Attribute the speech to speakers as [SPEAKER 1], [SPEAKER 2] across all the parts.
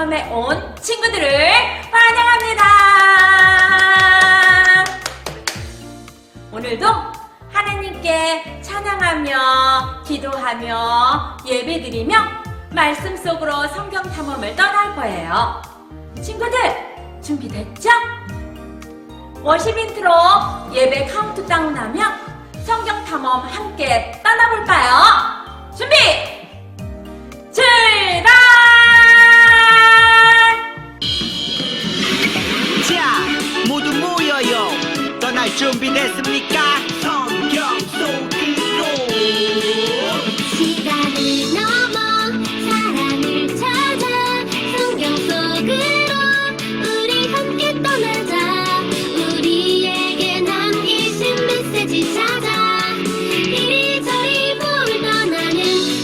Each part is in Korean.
[SPEAKER 1] 다음에 온 친구들을 환영합니다. 오늘도 하나님께 찬양하며 기도하며 예배드리며 말씀 속으로 성경 탐험을 떠날 거예요. 친구들 준비됐죠? 워십 인트로 예배 카운트다운 하며 성경 탐험 함께 떠나볼까요? 준비! 출발!
[SPEAKER 2] 자, 모두 모여요. 떠날 준비됐습니까? 성경 속으로.
[SPEAKER 3] 시간을 넘어 사랑을 찾아 성경 속으로 우리 함께 떠나자. 우리에게 남기신 메시지 찾아 이리저리 볼 떠나는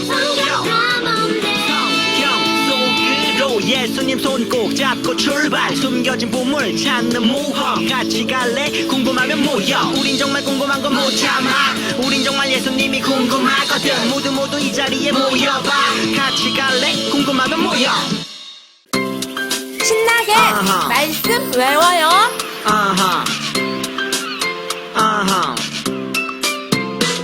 [SPEAKER 3] 성경 탐험대.
[SPEAKER 2] 성경 속으로 예수님 손 꼭 잡고 출발. 숨겨진 보물 찾는 모험. 같이 갈래? 궁금하면 모여. 우린 정말 궁금한 건 못 참아. 우린 정말 예수님이 궁금하거든. 모두 이 자리에 모여봐. 같이 갈래? 궁금하면 모여.
[SPEAKER 1] 신나게
[SPEAKER 2] 아하.
[SPEAKER 1] 말씀 외워요.
[SPEAKER 2] 아하 아하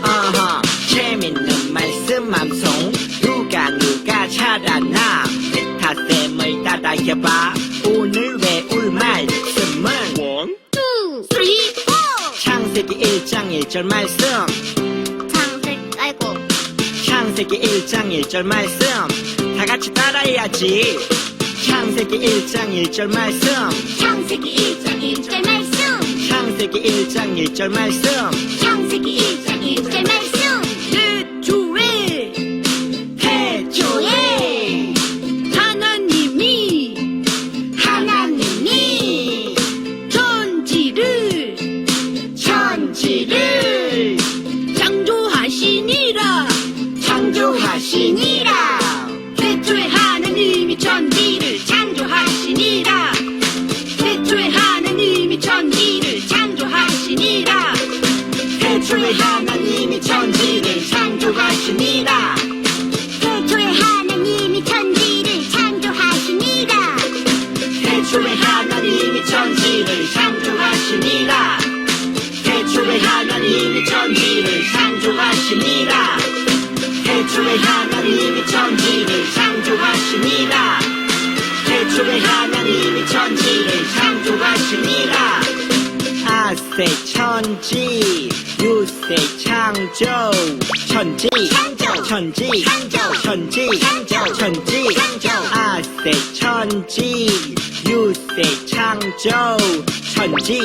[SPEAKER 2] 아하. 재밌는 말씀 암송. 누가 잘하나 기타쌤을 따라해봐. 오늘 외울 말씀은 1,
[SPEAKER 3] 2, 3, 4
[SPEAKER 2] 창세기 1장 1절 말씀. 창세기 1장 1절 말씀. 다같이 따라해야지. 창세기 1장 1절 말씀.
[SPEAKER 3] 창세기 1장 1절 말씀.
[SPEAKER 2] 창세기 1장 1절 말씀.
[SPEAKER 3] 창세기 1장 1절 말씀.
[SPEAKER 2] 태초에 하나님이 천지를 창조하시니라.
[SPEAKER 4] 태초에 하나님이 천지를 창조하시니라. 태초에 하나님이 천지를 창조하시니라.
[SPEAKER 2] 태초에 하나님이 천지를 창조하시니라.
[SPEAKER 3] 태초에 하나님이 천지를 창조하시니라.
[SPEAKER 2] 태초에 하나님이 천지를 창조하시니라. 태초에 하나님이 천지를 창조하시니라. 태초에 하나님이 천지를 창조하시니라. 태초에 하나님이 천지를 창조하시니라. 아세 천지 유세 창조. 천지 천지 아세 천지 유세 창조. 천지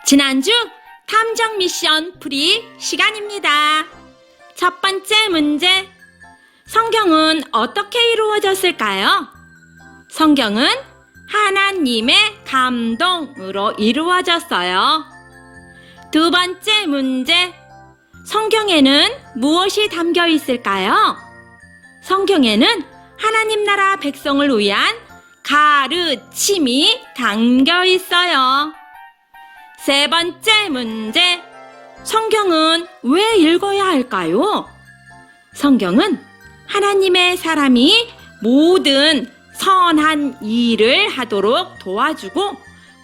[SPEAKER 1] 지난주 탐정 미션 풀이 시간입니다. 첫 번째 문제. 성경은 어떻게 이루어졌을까요? 성경은 하나님의 감동으로 이루어졌어요. 두 번째 문제. 성경에는 무엇이 담겨 있을까요? 성경에는 하나님 나라 백성을 위한 가르침이 담겨 있어요. 세 번째 문제. 성경은 왜 읽어야 할까요? 성경은 하나님의 사람이 모든 선한 일을 하도록 도와주고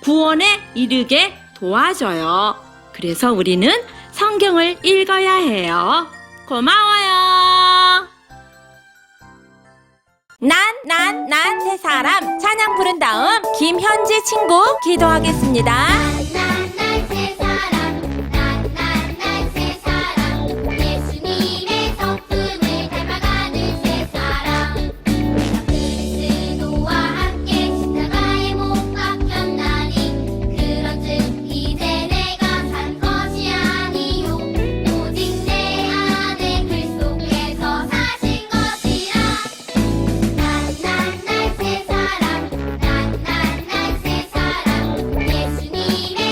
[SPEAKER 1] 구원에 이르게 도와줘요. 그래서 우리는 성경을 읽어야 해요. 고마워요. 난 세 사람 찬양 부른 다음 김현지 친구 기도하겠습니다.
[SPEAKER 3] 난 세 사람 난 세 사람 예수님의 성품을 닮아가는 세 사람. 그리스도와 함께 십자가에 못 박혔나니 그런즉 이제 내가 산 것이 아니요 오직 내 안에 그리스도께서 사신 것이라. 난 세 사람 난 세 사람 예수님의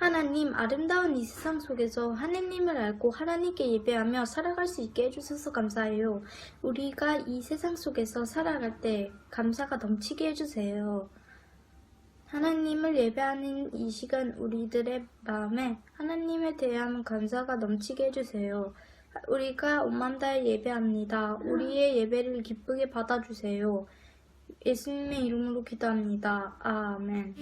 [SPEAKER 5] 하나님, 아름다운 이 세상 속에서 하나님을 알고 하나님께 예배하며 살아갈 수 있게 해주셔서 감사해요. 우리가 이 세상 속에서 살아갈 때 감사가 넘치게 해주세요. 하나님을 예배하는 이 시간 우리들의 마음에 하나님에 대한 감사가 넘치게 해주세요. 우리가 온 마음 다해 예배합니다. 우리의 예배를 기쁘게 받아주세요. 예수님의 이름으로 기도합니다. 아멘.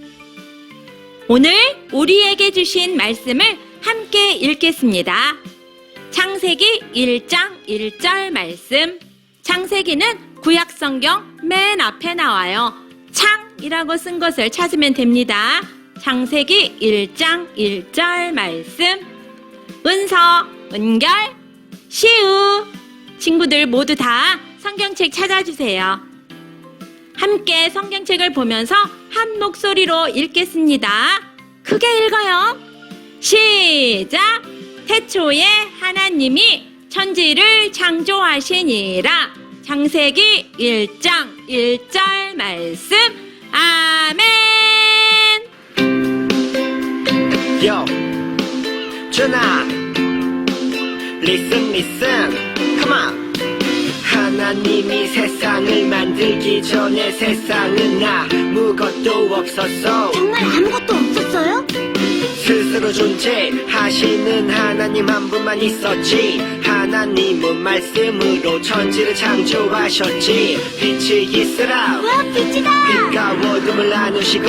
[SPEAKER 1] 오늘 우리에게 주신 말씀을 함께 읽겠습니다. 창세기 1장 1절 말씀. 창세기는 구약성경 맨 앞에 나와요. 창이라고 쓴 것을 찾으면 됩니다. 창세기 1장 1절 말씀. 은서, 은결, 시우. 친구들 모두 다 성경책 찾아주세요. 함께 성경책을 보면서 한 목소리로 읽겠습니다. 크게 읽어요. 시작! 태초에 하나님이 천지를 창조하시니라. 창세기 1장 1절 말씀. 아멘.
[SPEAKER 2] Yo, 준아, listen, come on. 하나님이 세상을 만들기 전에 세상은 아무것도 없었어.
[SPEAKER 3] 정말 아무것도 없었어요?
[SPEAKER 2] 스스로 존재하시는 하나님 한 분만 있었지. 하나님은 말씀으로 천지를 창조하셨지. 빛이 있으라.
[SPEAKER 3] 와, 빛이다!
[SPEAKER 2] 빛과 어둠을 나누시고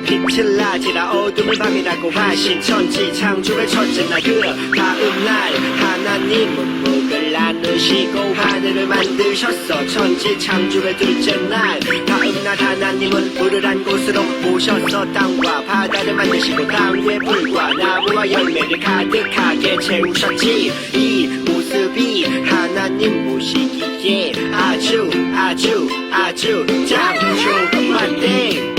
[SPEAKER 2] 빛을 낮이라 어둠을 밤이라고 하신 천지 창조의 첫째 날 그 다음 날 하나님은 복을 나누시고 하늘을 만드셨어. 천지 창조의 둘째 날 다음 날 하나님은 불을 한 곳으로 모셔서 땅과 바다를 만드시고 땅 위에 불과 나무와 열매를 가득하게 채우셨지. 이 모습이 하나님 보시기에 아주 참 좋은 때.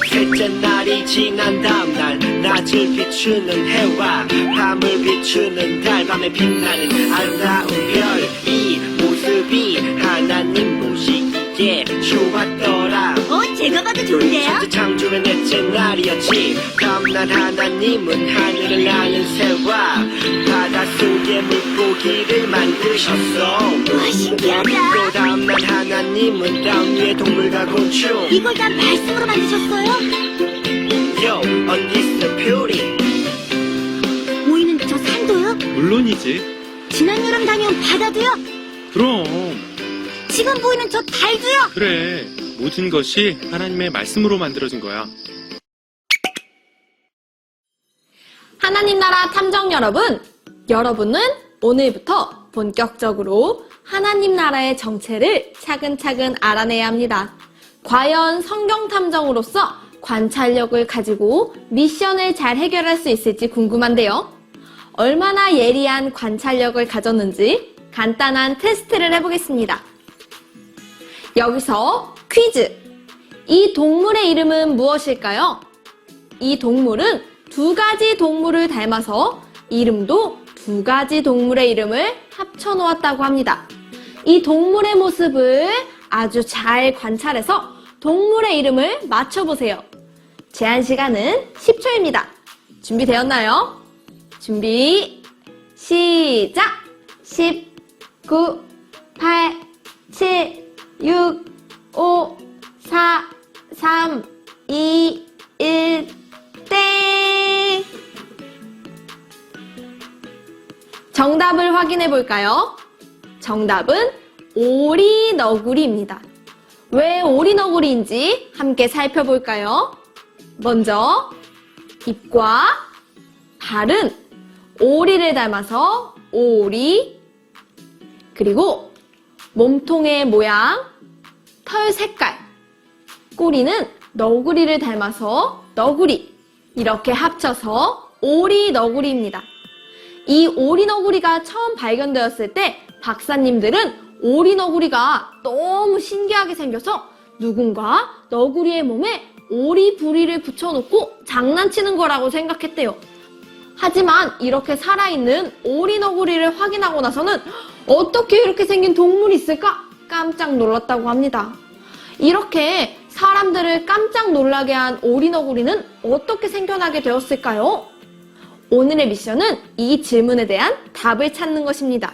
[SPEAKER 2] 셋째 날이 지난 다음 날 낮을 비추는 해와 밤을 비추는 달 밤에 빛나는 아름다운 별. 이 모습이 하나님 보시기에 좋았더라.
[SPEAKER 3] 제가 봐도 좋은데요?
[SPEAKER 2] 천지 창조의 넷째 날이었지. 다음날 하나님은 하늘을 나는 새와 바닷속의 물고기를 만드셨어.
[SPEAKER 3] 와, 신기하다!
[SPEAKER 2] 또 다음날 하나님은 땅 위의 동물과 곤충.
[SPEAKER 3] 이걸 다 말씀으로 만드셨어요?
[SPEAKER 2] Yo, on this beauty.
[SPEAKER 3] 보이는 저 산도요?
[SPEAKER 6] 물론이지.
[SPEAKER 3] 지난 여름 다녀온 바다도요?
[SPEAKER 6] 그럼
[SPEAKER 3] 지금 보이는 저 달도요?
[SPEAKER 6] 그래. 모든 것이 하나님의 말씀으로 만들어진 거야.
[SPEAKER 7] 하나님 나라 탐정 여러분, 여러분은 오늘부터 본격적으로 하나님 나라의 정체를 차근차근 알아내야 합니다. 과연 성경 탐정으로서 관찰력을 가지고 미션을 잘 해결할 수 있을지 궁금한데요. 얼마나 예리한 관찰력을 가졌는지 간단한 테스트를 해보겠습니다. 여기서 퀴즈! 이 동물의 이름은 무엇일까요? 이 동물은 두 가지 동물을 닮아서 이름도 두 가지 동물의 이름을 합쳐놓았다고 합니다. 이 동물의 모습을 아주 잘 관찰해서 동물의 이름을 맞춰보세요. 제한 시간은 10초입니다. 준비되었나요? 준비, 시작! 10, 9, 8, 7, 6, 5, 4, 3, 2, 1, 땡! 정답을 확인해 볼까요? 정답은 오리너구리입니다. 왜 오리너구리인지 함께 살펴볼까요? 먼저 입과 발은 오리를 닮아서 오리, 그리고 몸통의 모양, 털 색깔, 꼬리는 너구리를 닮아서 너구리, 이렇게 합쳐서 오리너구리입니다. 이 오리너구리가 처음 발견되었을 때 박사님들은 오리너구리가 너무 신기하게 생겨서 누군가 너구리의 몸에 오리부리를 붙여놓고 장난치는 거라고 생각했대요. 하지만 이렇게 살아있는 오리너구리를 확인하고 나서는 어떻게 이렇게 생긴 동물이 있을까? 깜짝 놀랐다고 합니다. 이렇게 사람들을 깜짝 놀라게 한 오리너구리는 어떻게 생겨나게 되었을까요? 오늘의 미션은 이 질문에 대한 답을 찾는 것입니다.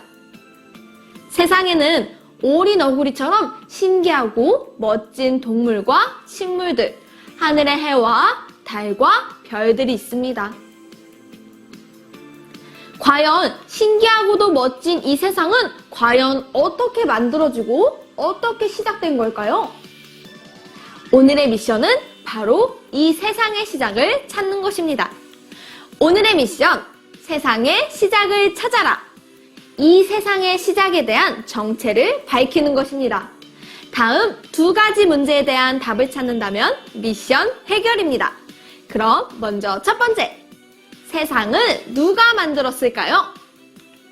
[SPEAKER 7] 세상에는 오리 너구리처럼 신기하고 멋진 동물과 식물들, 하늘의 해와 달과 별들이 있습니다. 과연 신기하고도 멋진 이 세상은 과연 어떻게 만들어지고 어떻게 시작된 걸까요? 오늘의 미션은 바로 이 세상의 시작을 찾는 것입니다. 오늘의 미션, 세상의 시작을 찾아라. 이 세상의 시작에 대한 정체를 밝히는 것입니다. 다음 2가지 문제에 대한 답을 찾는다면 미션 해결입니다. 그럼 먼저 첫 번째, 세상을 누가 만들었을까요?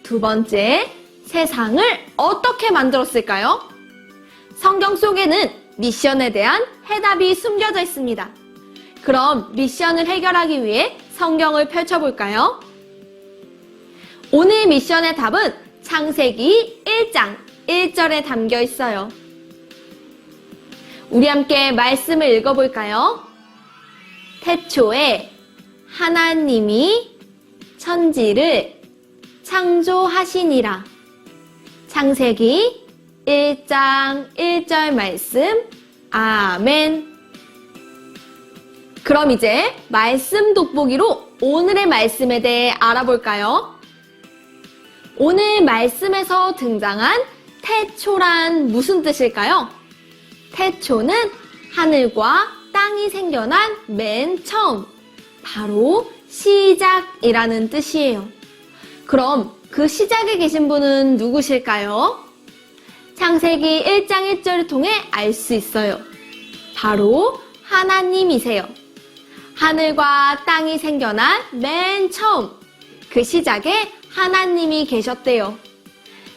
[SPEAKER 7] 두 번째, 세상을 어떻게 만들었을까요? 성경 속에는 미션에 대한 해답이 숨겨져 있습니다. 그럼 미션을 해결하기 위해 성경을 펼쳐볼까요? 오늘 미션의 답은 창세기 1장 1절에 담겨 있어요. 우리 함께 말씀을 읽어볼까요? 태초에 하나님이 천지를 창조하시니라. 창세기 1장 1절 말씀. 아멘. 그럼 이제 말씀 돋보기로 오늘의 말씀에 대해 알아볼까요? 오늘 말씀에서 등장한 태초란 무슨 뜻일까요? 태초는 하늘과 땅이 생겨난 맨 처음, 바로 시작이라는 뜻이에요. 그럼 그 시작에 계신 분은 누구실까요? 창세기 1장 1절을 통해 알 수 있어요. 바로 하나님이세요. 하늘과 땅이 생겨난 맨 처음, 그 시작에 하나님이 계셨대요.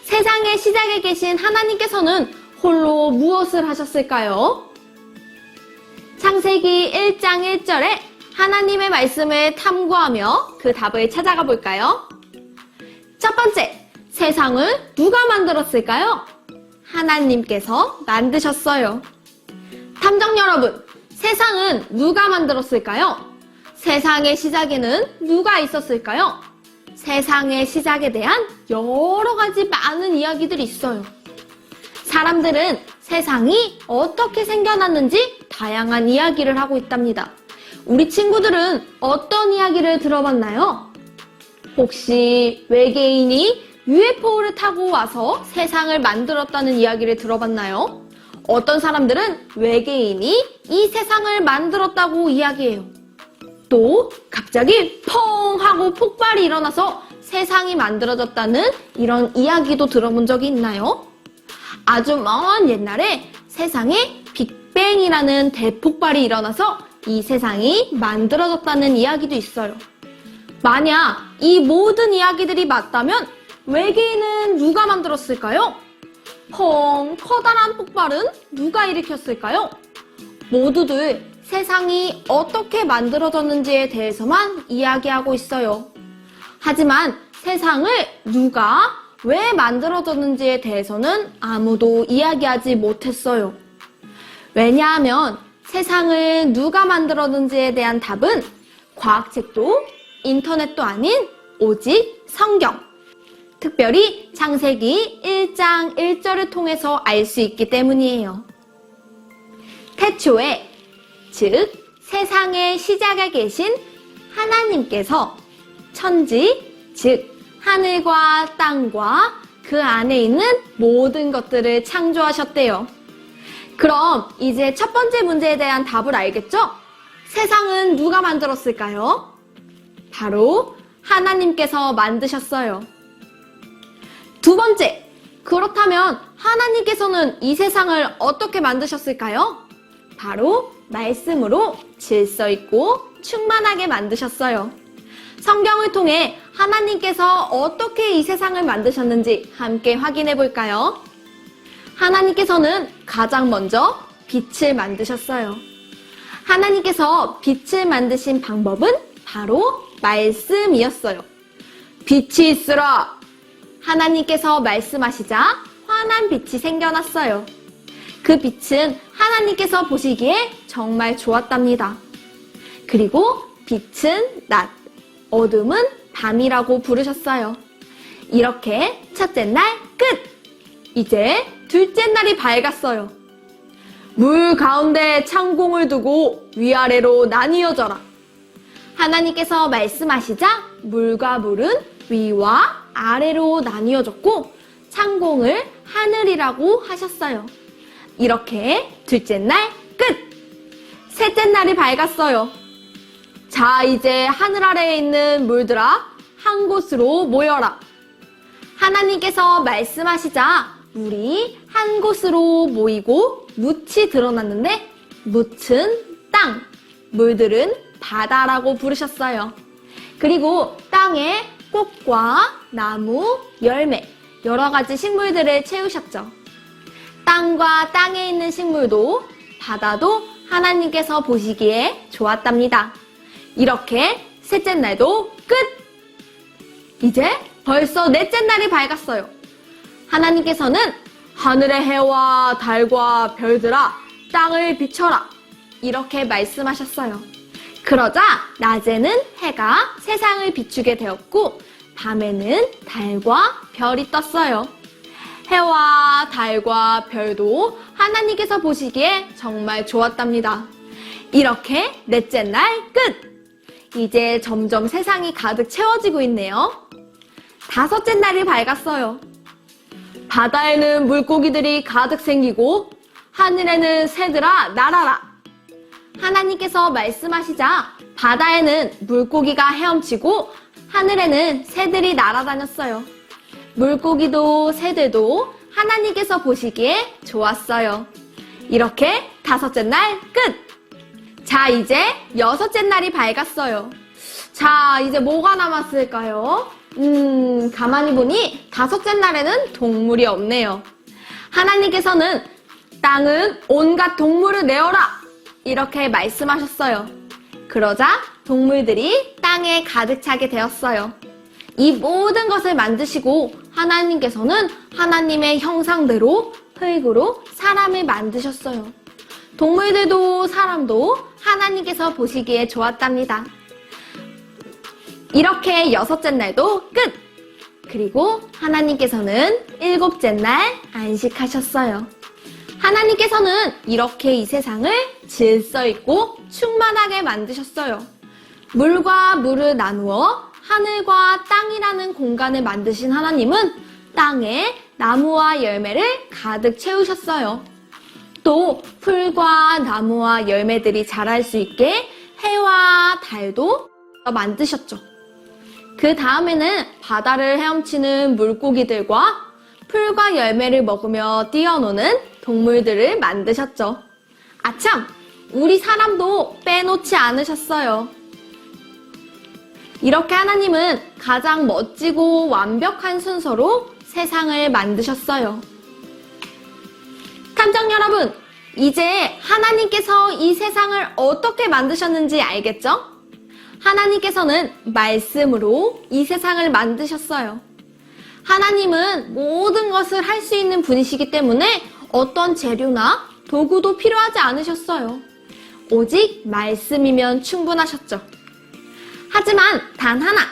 [SPEAKER 7] 세상의 시작에 계신 하나님께서는 홀로 무엇을 하셨을까요? 창세기 1장 1절에 하나님의 말씀을 탐구하며 그 답을 찾아가 볼까요? 첫 번째, 세상을 누가 만들었을까요? 하나님께서 만드셨어요. 탐정 여러분, 세상은 누가 만들었을까요? 세상의 시작에는 누가 있었을까요? 세상의 시작에 대한 여러 가지 많은 이야기들이 있어요. 사람들은 세상이 어떻게 생겨났는지 다양한 이야기를 하고 있답니다. 우리 친구들은 어떤 이야기를 들어봤나요? 혹시 외계인이 UFO를 타고 와서 세상을 만들었다는 이야기를 들어봤나요? 어떤 사람들은 외계인이 이 세상을 만들었다고 이야기해요. 또 갑자기 펑 하고 폭발이 일어나서 세상이 만들어졌다는 이런 이야기도 들어본 적이 있나요? 아주 먼 옛날에 세상에 빅뱅이라는 대폭발이 일어나서 이 세상이 만들어졌다는 이야기도 있어요. 만약 이 모든 이야기들이 맞다면 외계인은 누가 만들었을까요? 커다란 폭발은 누가 일으켰을까요? 모두들 세상이 어떻게 만들어졌는지에 대해서만 이야기하고 있어요. 하지만 세상을 누가 왜 만들어졌는지에 대해서는 아무도 이야기하지 못했어요. 왜냐하면 세상을 누가 만들었는지에 대한 답은 과학책도 인터넷도 아닌 오직 성경, 특별히 창세기 1장 1절을 통해서 알 수 있기 때문이에요. 태초에, 즉 세상의 시작에 계신 하나님께서 천지, 즉 하늘과 땅과 그 안에 있는 모든 것들을 창조하셨대요. 그럼 이제 첫 번째 문제에 대한 답을 알겠죠? 세상은 누가 만들었을까요? 바로 하나님께서 만드셨어요. 두 번째, 그렇다면 하나님께서는 이 세상을 어떻게 만드셨을까요? 바로 말씀으로 질서 있고 충만하게 만드셨어요. 성경을 통해 하나님께서 어떻게 이 세상을 만드셨는지 함께 확인해 볼까요? 하나님께서는 가장 먼저 빛을 만드셨어요. 하나님께서 빛을 만드신 방법은 바로 말씀이었어요. 빛이 있으라! 하나님께서 말씀하시자 환한 빛이 생겨났어요. 그 빛은 하나님께서 보시기에 정말 좋았답니다. 그리고 빛은 낮, 어둠은 밤이라고 부르셨어요. 이렇게 첫째 날 끝! 이제 둘째 날이 밝았어요. 물 가운데 창공을 두고 위아래로 나뉘어져라. 하나님께서 말씀하시자 물과 물은 위와 아래로 나뉘어졌고 창공을 하늘이라고 하셨어요. 이렇게 둘째 날 끝! 셋째 날이 밝았어요. 자, 이제 하늘 아래에 있는 물들아, 한 곳으로 모여라. 하나님께서 말씀하시자 물이 한 곳으로 모이고 묻이 드러났는데 묻은 땅, 물들은 바다라고 부르셨어요. 그리고 땅에 꽃과 나무, 열매, 여러 가지 식물들을 채우셨죠. 땅과 땅에 있는 식물도 바다도 하나님께서 보시기에 좋았답니다. 이렇게 셋째 날도 끝! 이제 벌써 넷째 날이 밝았어요. 하나님께서는 하늘의 해와 달과 별들아 땅을 비춰라 이렇게 말씀하셨어요. 그러자 낮에는 해가 세상을 비추게 되었고 밤에는 달과 별이 떴어요. 해와 달과 별도 하나님께서 보시기에 정말 좋았답니다. 이렇게 넷째 날 끝! 이제 점점 세상이 가득 채워지고 있네요. 다섯째 날이 밝았어요. 바다에는 물고기들이 가득 생기고 하늘에는 새들아 날아라. 하나님께서 말씀하시자 바다에는 물고기가 헤엄치고 하늘에는 새들이 날아다녔어요. 물고기도 새들도 하나님께서 보시기에 좋았어요. 이렇게 다섯째 날 끝! 자, 이제 여섯째 날이 밝았어요. 자, 이제 뭐가 남았을까요? 가만히 보니 다섯째 날에는 동물이 없네요. 하나님께서는 땅은 온갖 동물을 내어라! 이렇게 말씀하셨어요. 그러자 동물들이 땅에 가득 차게 되었어요. 이 모든 것을 만드시고 하나님께서는 하나님의 형상대로 흙으로 사람을 만드셨어요. 동물들도 사람도 하나님께서 보시기에 좋았답니다. 이렇게 여섯째 날도 끝! 그리고 하나님께서는 일곱째 날 안식하셨어요. 하나님께서는 이렇게 이 세상을 질서 있고 충만하게 만드셨어요. 물과 물을 나누어 하늘과 땅이라는 공간을 만드신 하나님은 땅에 나무와 열매를 가득 채우셨어요. 또 풀과 나무와 열매들이 자랄 수 있게 해와 달도 만드셨죠. 그 다음에는 바다를 헤엄치는 물고기들과 풀과 열매를 먹으며 뛰어노는 동물들을 만드셨죠. 아참! 우리 사람도 빼놓지 않으셨어요. 이렇게 하나님은 가장 멋지고 완벽한 순서로 세상을 만드셨어요. 탐정 여러분, 이제 하나님께서 이 세상을 어떻게 만드셨는지 알겠죠? 하나님께서는 말씀으로 이 세상을 만드셨어요. 하나님은 모든 것을 할 수 있는 분이시기 때문에 어떤 재료나 도구도 필요하지 않으셨어요. 오직 말씀이면 충분하셨죠. 하지만 단 하나,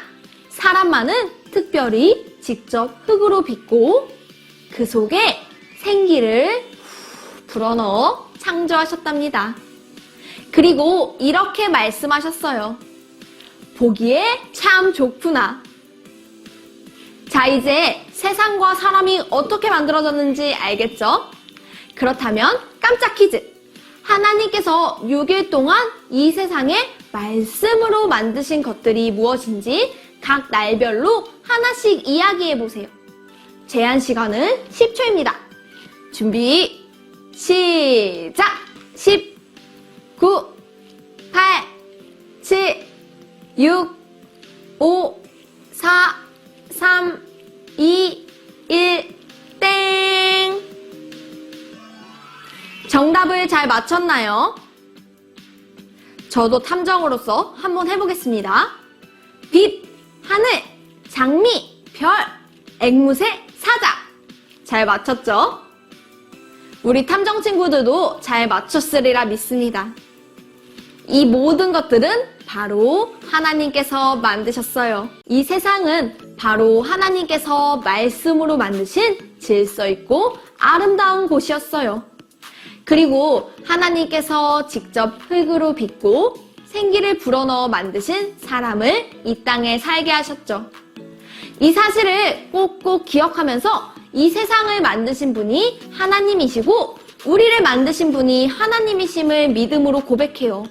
[SPEAKER 7] 사람만은 특별히 직접 흙으로 빚고 그 속에 생기를 불어넣어 창조하셨답니다. 그리고 이렇게 말씀하셨어요. 보기에 참 좋구나. 자, 이제 세상과 사람이 어떻게 만들어졌는지 알겠죠? 그렇다면 깜짝 퀴즈! 하나님께서 6일 동안 이 세상에 말씀으로 만드신 것들이 무엇인지 각 날별로 하나씩 이야기해보세요. 제한 시간은 10초입니다. 준비, 시작! 10, 9, 8, 7, 6, 5, 4, 3, 2, 1, 땡! 정답을 잘 맞췄나요? 저도 탐정으로서 한번 해보겠습니다. 빛, 하늘, 장미, 별, 앵무새, 사자. 잘 맞췄죠? 우리 탐정 친구들도 잘 맞췄으리라 믿습니다. 이 모든 것들은 바로 하나님께서 만드셨어요. 이 세상은 바로 하나님께서 말씀으로 만드신 질서 있고 아름다운 곳이었어요. 그리고 하나님께서 직접 흙으로 빚고 생기를 불어넣어 만드신 사람을 이 땅에 살게 하셨죠. 이 사실을 꼭꼭 기억하면서 이 세상을 만드신 분이 하나님이시고 우리를 만드신 분이 하나님이심을 믿음으로 고백해요.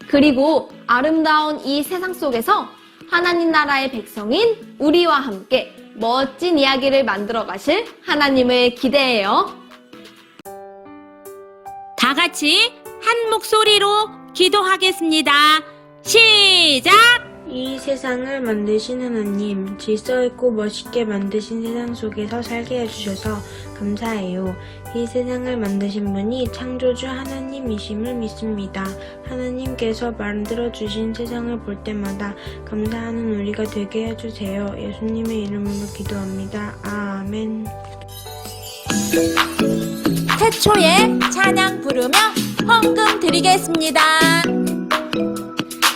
[SPEAKER 7] 그리고 아름다운 이 세상 속에서 하나님 나라의 백성인 우리와 함께 멋진 이야기를 만들어 가실 하나님을 기대해요.
[SPEAKER 1] 다 같이 한 목소리로 기도하겠습니다. 시작!
[SPEAKER 5] 이 세상을 만드신 하나님, 질서 있고 멋있게 만드신 세상 속에서 살게 해주셔서 감사해요. 이 세상을 만드신 분이 창조주 하나님이심을 믿습니다. 하나님께서 만들어주신 세상을 볼 때마다 감사하는 우리가 되게 해주세요. 예수님의 이름으로 기도합니다. 아멘.
[SPEAKER 1] 태초에 찬양 부르며 헌금 드리겠습니다.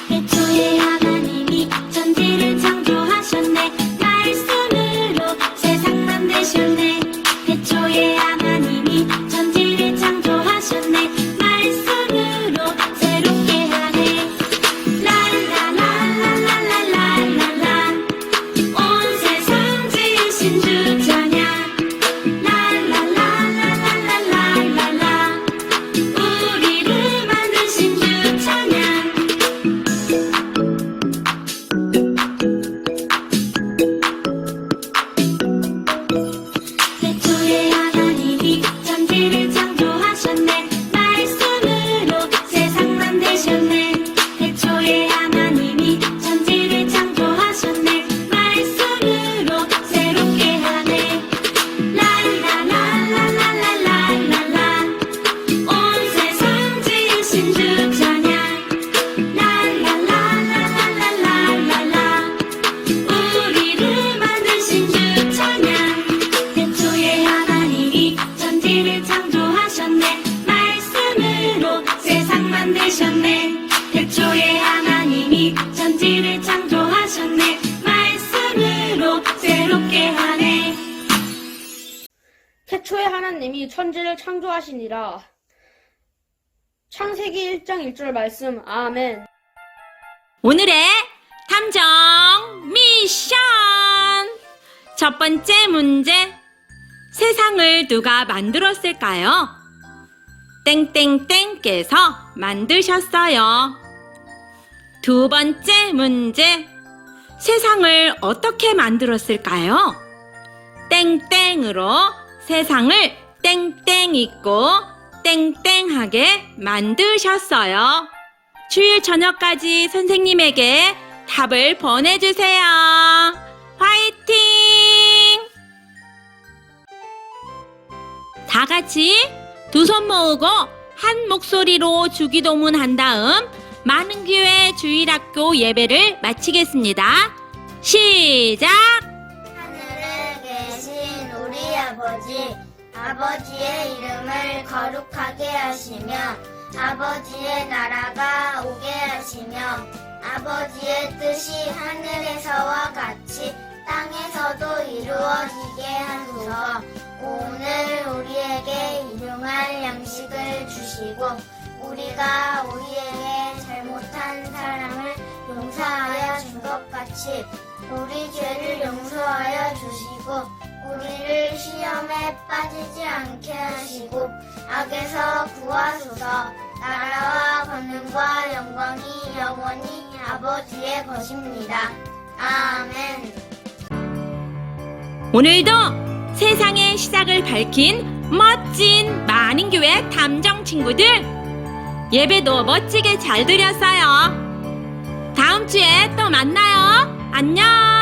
[SPEAKER 3] 태초에 하나님이 천지를 창조하셨네. 말씀으로 세상 만드셨네. 태초에 하나님이 천지를 창조하셨네. 말씀으로 새롭게 하네. 랄랄랄랄랄랄랄라. 온 세상 지으신 주 찬양. 랄랄랄랄랄랄라. 우리를 만드신 주 찬양. 태초에 하나님이 천지를 창조하셨네. 말씀으로 세상 만드셨네. 태초에 하나님이 천지를 창조하셨네. 말씀으로 새롭게 하네. 랄랄랄랄랄랄라. 온 세상 지으신 주 찬양. 랄랄랄랄랄랄라. 우리를 만드신 주 찬양. 태초에 하나님이 천지를 창조하셨네. 말씀으로 세상 만드셨네. 태초에 하나님이 천지를 창조하셨네. 말씀으로 새롭게 하네.
[SPEAKER 8] 태초에 하나님이 천지를 창조하시니라. 창세기 1장 1절 말씀. 아멘.
[SPEAKER 1] 오늘의 탐정 미션! 첫 번째 문제. 세상을 누가 만들었을까요? 땡땡땡께서 만드셨어요. 두 번째 문제. 세상을 어떻게 만들었을까요? 땡땡으로 세상을 땡땡 있고 땡땡하게 만드셨어요. 주일 저녁까지 선생님에게 답을 보내주세요. 화이팅! 다 같이 두 손 모으고 한 목소리로 주기도문 한 다음 만은교회 주일학교 예배를 마치겠습니다. 시작!
[SPEAKER 9] 하늘에 계신 우리 아버지, 아버지의 이름을 거룩하게 하시며 아버지의 나라가 오게 하시며 아버지의 뜻이 하늘에서와 같이 땅에서도 이루어지게 하소서. 오늘 우리에게 일용할 양식을 주시고 우리가 우리에게 잘못한 사람을 용서하여 준 것 같이 우리 죄를 용서하여 주시고 우리를 시험에 빠지지 않게 하시고 악에서 구하소서. 나라와 권능과 영광이 영원히 아버지의 것입니다. 아멘.
[SPEAKER 1] 오늘도 세상의 시작을 밝힌 멋진 만인교회 탐정 친구들, 예배도 멋지게 잘 드렸어요. 다음 주에 또 만나요. 안녕!